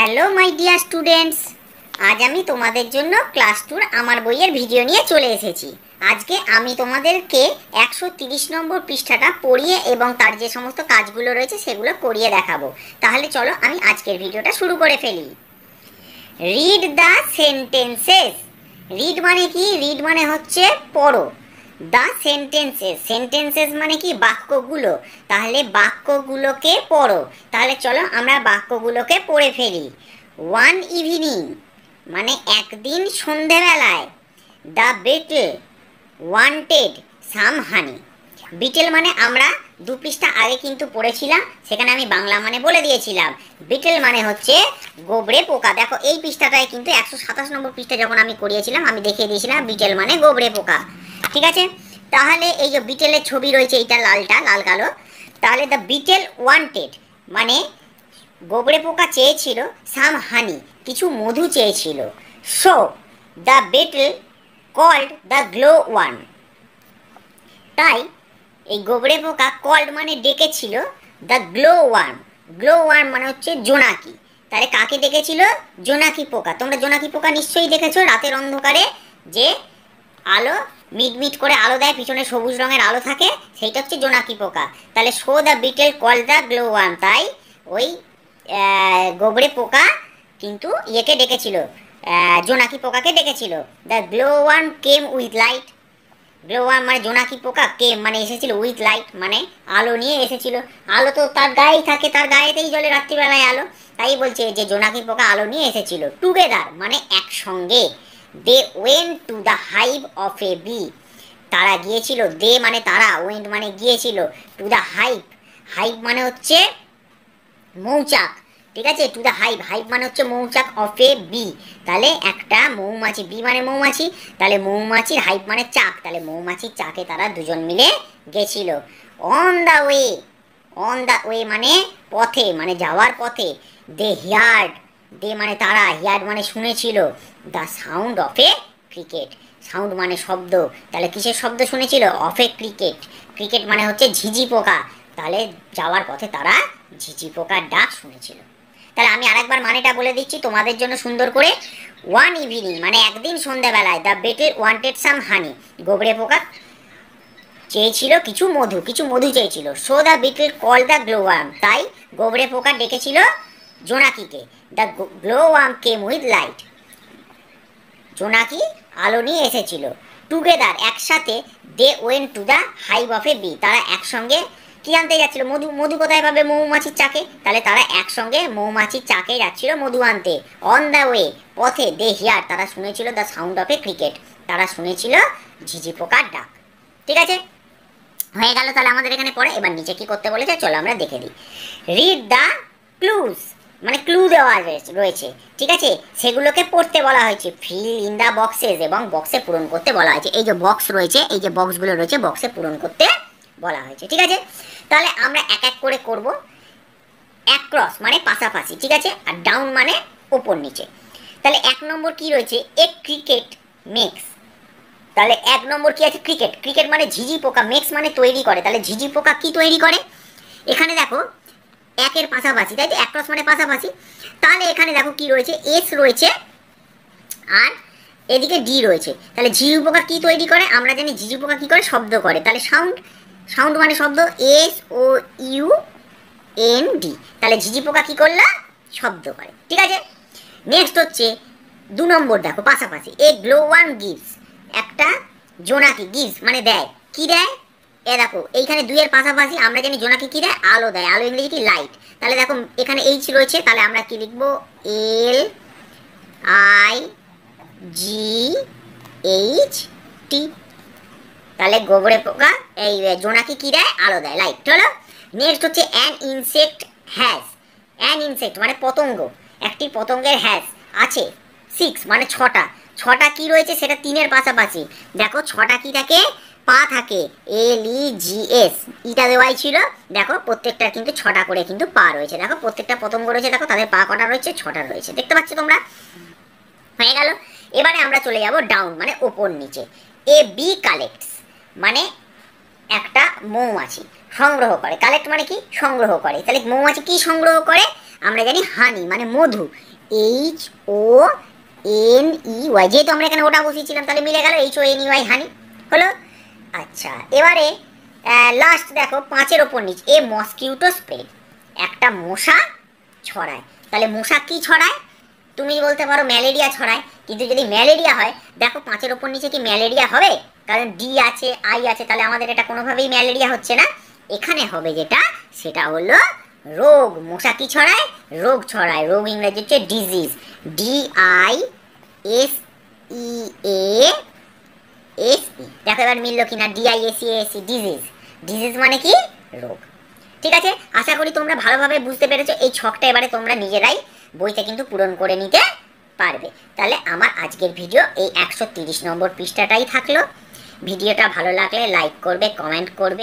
Hello my dear students, আজ আমি তোমাদের জন্য ক্লাস 2 আমার বইয়ের ভিডিও নিয়ে চলে এসেছি। আজকে আমি তোমাদেরকে 130 নম্বর পৃষ্ঠাটা পড়িয়ে এবং তার যে সমস্ত কাজগুলো রয়েছে সেগুলো করিয়ে দেখাবো। তাহলে চলো আমি আজকের ভিডিওটা শুরু করে ফেলি। Read the sentences. রিড মানে কি? রিড মানে হচ্ছে পড়ো। দ্য সেন্টেন্সেস, সেন্টেন্সেস মানে কি? বাক্যগুলো। তাহলে বাক্যগুলোকে পড়ো। তাহলে চলো আমরা বাক্যগুলোকে পড়ে ফেলি। ওয়ান ইভিনিং মানে একদিন সন্ধেবেলায়। The battle wanted some honey. Betel মানে আমরা 2 পৃষ্ঠা আগে কিন্তু পড়েছিলাম, সেখানে আমি বাংলা মানে বলে দিয়েছিলাম। বিটেল মানে হচ্ছে গোবরে পোকা। দেখো এই পৃষ্ঠাটায় কিন্তু 127 নম্বর পৃষ্ঠা যখন আমি করিয়েছিলাম আমি দেখিয়ে দিয়েছিলাম বিটেল মানে গোবরে পোকা। ঠিক আছে, তাহলে এই যে বিটেলের ছবি রয়েছে, এইটা লালটা লাল কালো। তাহলে দ্য বিটেল ওয়ান্টেড মানে গোবরে পোকা চেয়েছিল সাম হানি কিছু মধু চেয়েছিল। So the beetle called the glow one. তাই এই গোবরে পোকা কল্ড মানে ডেকেছিল the glow worm. Glow worm মানে হচ্ছে জোনাকি। তাহলে কাকে ডেকেছিল? জোনাকি পোকা। তোমরা জোনাকি পোকা নিশ্চয়ই দেখেছো রাতের অন্ধকারে যে আলো মিটমিট করে আলো দেয়, পিছনে সবুজ রঙের আলো থাকে, সেইটা হচ্ছে জোনাকি পোকা। তাহলে so the beetle call the glow worm, তাই ওই গোবরে পোকা কিন্তু ইয়েকে ডেকেছিল, জোনাকি পোকাকে ডেকেছিল। The glow worm came with light. Glow worm মানে জোনাকি পোকা, কেম মানে এসেছিল, উইথ লাইট মানে আলো নিয়ে এসেছিল। আলো তো তার গায়েই থাকে, তার গায়েতেই জ্বলে রাত্রিবেলায় আলো, তাই বলছে যে জোনাকি পোকা আলো নিয়ে এসেছিল। টুগেদার মানে একসঙ্গে। They went to the hive of a bee. তারা গিয়েছিল, দে মানে তারা, ওয়েন্ট মানে গিয়েছিল, টু দ্য হাইভ। হাইভ মানে হচ্ছে মৌচাক। ঠিক আছে, টু দ্য হাইভ, হাইভ মানে হচ্ছে মৌচাক, অফ এ বি তাহলে একটা মৌমাছি, বি মানে মৌমাছি, তাহলে মৌমাছির হাইভ মানে চাক, তাহলে মৌমাছির চাকে তারা দুজন মিলে গেছিল। On the way, on the way মানে পথে, মানে যাওয়ার পথে। দে হিয়ার্ড, দে মানে তারা, হিয়ার্ড মানে শুনেছিল, the sound of a cricket. Sound মানে শব্দ, তাহলে কিসের শব্দ শুনেছিল? Of a cricket. ক্রিকেট মানে হচ্ছে ঝিঝি পোকা, তাহলে যাওয়ার পথে তারা ঝিঝি পোকার ডাক শুনেছিল। তাহলে আমি আরেকবার মানেটা বলে দিচ্ছি তোমাদের জন্য সুন্দর করে। ওয়ান ইভিনিং মানে একদিন সন্ধ্যাবেলায়। The beetle wanted some honey, গোবরে পোকা চেয়েছিল কিছু মধু, কিছু মধু চেয়েছিল। So the beetle call the glow worm, তাই গোবরে পোকা ডেকেছিল জোনাকিকে। The glow worm came with light, জোনাকি আলো নিয়ে এসেছিল। টুগেদার একসাথে। They went to the hive of a bee, তারা একসঙ্গে কি আনতে যাচ্ছিল? মধু। মধু কোথায় পাবে? মৌমাছির চাকে, তাহলে তারা একসঙ্গে মৌমাছির চাকে যাচ্ছিল মধু আনতে। অন দ্য ওয়ে পথে। দে হিয়ার তারা শুনেছিল the sound of a cricket, তারা শুনেছিল ঝিঝি পোকার ডাক। ঠিক আছে, হয়ে গেল। তাহলে আমাদের এখানে পড়ে এবার নিচে কি করতে বলেছে চলো আমরা দেখে দিই। রিড দ্য ক্লুজ মানে ক্লু দেওয়া রয়েছে, ঠিক আছে, সেগুলোকে পড়তে বলা হয়েছে। ফিল ইন দ্য বক্সেস, এবং বক্সে পূরণ করতে বলা হয়েছে। এই যে বক্স রয়েছে, এই যে বক্সগুলো রয়েছে, বক্সে পূরণ করতে বলা হয়েছে। ঠিক আছে, তাহলে আমরা এক এক করে করব। অ্যাক্রস মানে পাশাপাশি, ঠিক আছে, আর ডাউন মানে ওপর নিচে। তাহলে 1 নম্বর কি রয়েছে? এ ক্রিকেট মেক্স। তাহলে 1 নম্বর কি আছে? ক্রিকেট। ক্রিকেট মানে ঝিঝি পোকা, মেক্স মানে তৈরি করে। তাহলে ঝিঝি পোকা কি তৈরি করে? এখানে দেখো একের পাশাপাশি, তাই তো, অ্যাক্রস মানে পাশাপাশি। তাহলে এখানে দেখো কি রয়েছে? এস রয়েছে আর এদিকে ডি রয়েছে। তাহলে ঝিঝি পোকা কি তৈরি করে? আমরা জানি ঝিঝি পোকা কি করে? শব্দ করে। তাহলে সাউন্ড, সাউন্ড মানে শব্দ, S O U N D. তাহলে ঝিঝি পোকা কি করলো? শব্দ করে। ঠিক আছে, নেক্সট হচ্ছে 2 নম্বর, দেখো পাশাপাশি। এ গ্লো ওয়ান গিভস, একটা জোনাকি, গিভস মানে দেয়। কি দেয়? এ দেখো এইখানে 2 এর পাশাপাশি আমরা জানি জোনাকি কি দেয়? আলো দেয়। আলো ইংরেজি কি? লাইট। তাহলে দেখো এখানে এইচ রয়েছে, তাহলে আমরা কি লিখবো? L I G H T. তাহলে গোবরে পোকা এই জোনাকি কি দেয়? আলো দেয়, লাইট। হলো। নেক্সট হচ্ছে an insect has. An insect মানে পতঙ্গ, একটি পতঙ্গের হ্যাজ আছে 6 মানে 6টা। 6টা কি রয়েছে? সেটা 3 এর পাশাপাশি। দেখো 6টা কি থাকে? পা থাকে, এল ই জি এস, ইটা দেওয়াই ছিল। দেখো প্রত্যেকটা কিন্তু 6টা করে কিন্তু পা রয়েছে। দেখো প্রত্যেকটা পতঙ্গ রয়েছে, দেখো তাদের পা কটা রয়েছে? 6টা রয়েছে। দেখতে পাচ্ছ তোমরা? হয়ে গেল। এবারে আমরা চলে যাব ডাউন মানে ওপর নিচে। এ বি কালেক্টস মানে একটা মৌমাছি সংগ্রহ করে। কালেক্ট মানে কি? সংগ্রহ করে। তাহলে মৌমাছি কি সংগ্রহ করে? আমরা জানি হানি মানে মধু। HONEY, যেহেতু আমরা এখানে ওটা বসিয়েছিলাম তাহলে মিলে গেল, HONEY হানি হলো। আচ্ছা, এবারে লাস্ট দেখো 5-এর ওপর নিচ, এ মসকিউটো স্প্রেড, একটা মশা ছড়ায়। তাহলে মশা কি ছড়ায়? তুমি বলতে পারো ম্যালেরিয়া ছড়ায়, কিন্তু যদি ম্যালেরিয়া হয়, দেখো 5-এর ওপর নিচে কি ম্যালেরিয়া হবে? কারণ ডি আছে, আই আছে, তাহলে আমাদের এটা কোনোভাবেই ম্যালেরিয়া হচ্ছে না। এখানে হবে যেটা, সেটা হলো রোগ। মশা কি ছড়ায়? রোগ ছড়ায়। রোগ ইংরেজি হচ্ছে ডিজিজ, DISEASE। দেখো এবার মিললো কিনা, DISEASE, ডিজিজ। ডিজিজ মানে কি? রোগ। ঠিক আছে, আশা করি তোমরা ভালোভাবে বুঝতে পেরেছো। এই ছকটা এবারে তোমরা নিজেরাই বইতে কিন্তু পূরণ করে নিতে পারবে। তাহলে আমার আজকের ভিডিও এই 130 নম্বর পৃষ্ঠাটাই থাকলো। ভিডিওটা ভালো লাগলে লাইক করবে, কমেন্ট করবে।